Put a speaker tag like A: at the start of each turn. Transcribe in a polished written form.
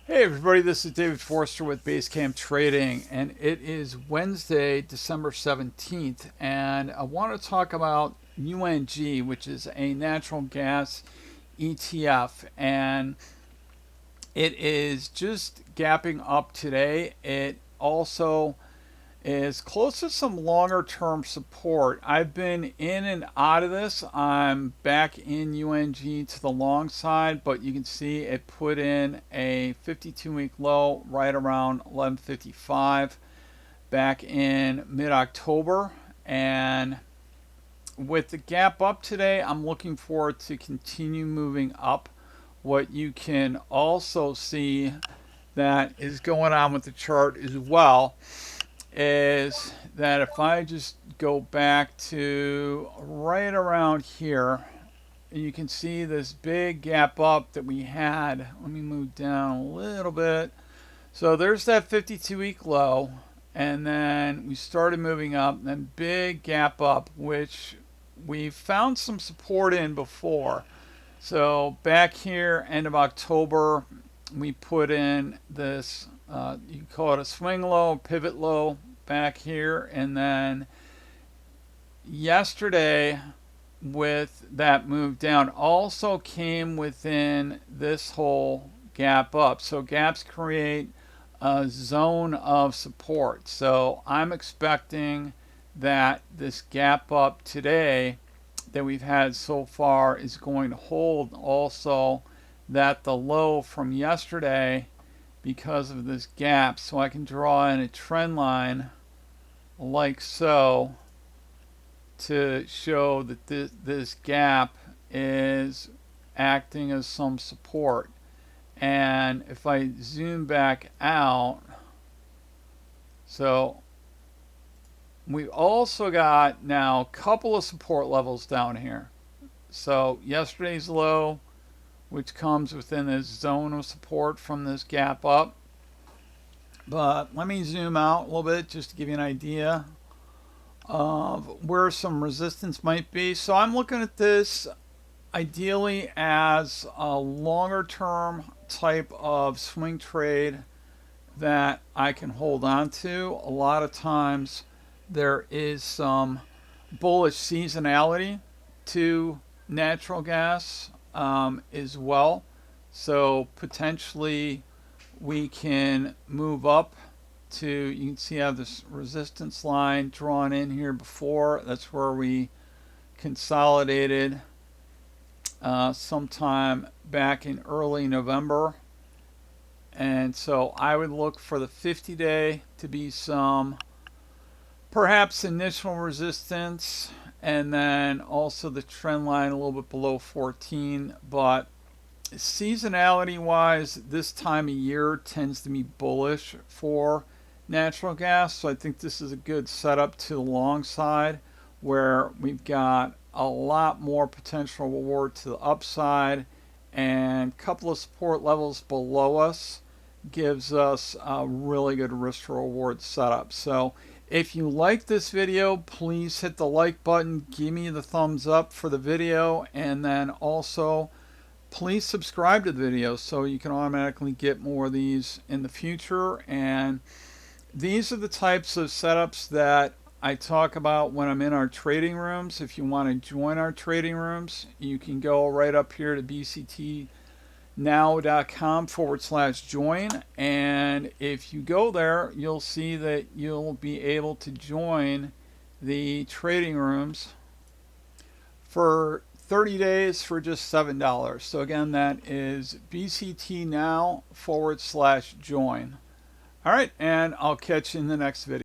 A: Hey everybody, this is David Forster with Basecamp Trading, and it is Wednesday, December 17th, and I want to talk about UNG, which is a natural gas ETF, and it is just gapping up today. It also is close to some longer term support. I've been in and out of this. I'm back in UNG to the long side, but you can see it put in a 52-week low right around 1155 back in mid-October. And with the gap up today, I'm looking forward to continue moving up. What you can also see that is going on with the chart as well is that if I just go back to right around here, you can see this big gap up that we had. Let me move down a little bit. So there's that 52-week low, and then we started moving up, and then big gap up, which we found some support in before. So back here, end of October, we put in this, you can call it a swing low, pivot low back here. And then yesterday, with that move down, also came within this whole gap up. So gaps create a zone of support. So I'm expecting that this gap up today that we've had so far is going to hold, also that the low from yesterday, because of this gap, so I can draw in a trend line like so to show that this gap is acting as some support. And if I zoom back out, so we've also got now a couple of support levels down here. So yesterday's low, which comes within this zone of support from this gap up. But let me zoom out a little bit just to give you an idea of where some resistance might be. So I'm looking at this ideally as a longer term type of swing trade that I can hold on to. A lot of times there is some bullish seasonality to natural gas as well. So potentially we can move up to, you can see I have this resistance line drawn in here before. That's where we consolidated sometime back in early November. And so I would look for the 50-day to be some perhaps initial resistance, and then also the trend line a little bit below 14. But seasonality wise, this time of year tends to be bullish for natural gas. So I think this is a good setup to the long side, where we've got a lot more potential reward to the upside, and a couple of support levels below us gives us a really good risk to reward setup. So if you like this video, please hit the like button, give me the thumbs up for the video, and then also please subscribe to the video so you can automatically get more of these in the future. And these are the types of setups that I talk about when I'm in our trading rooms. If you want to join our trading rooms, you can go right up here to bctnow.com/join. And if you go there, you'll see that you'll be able to join the trading rooms for 30 days for just $7. So again, that is bctnow/join. All right, and I'll catch you in the next video.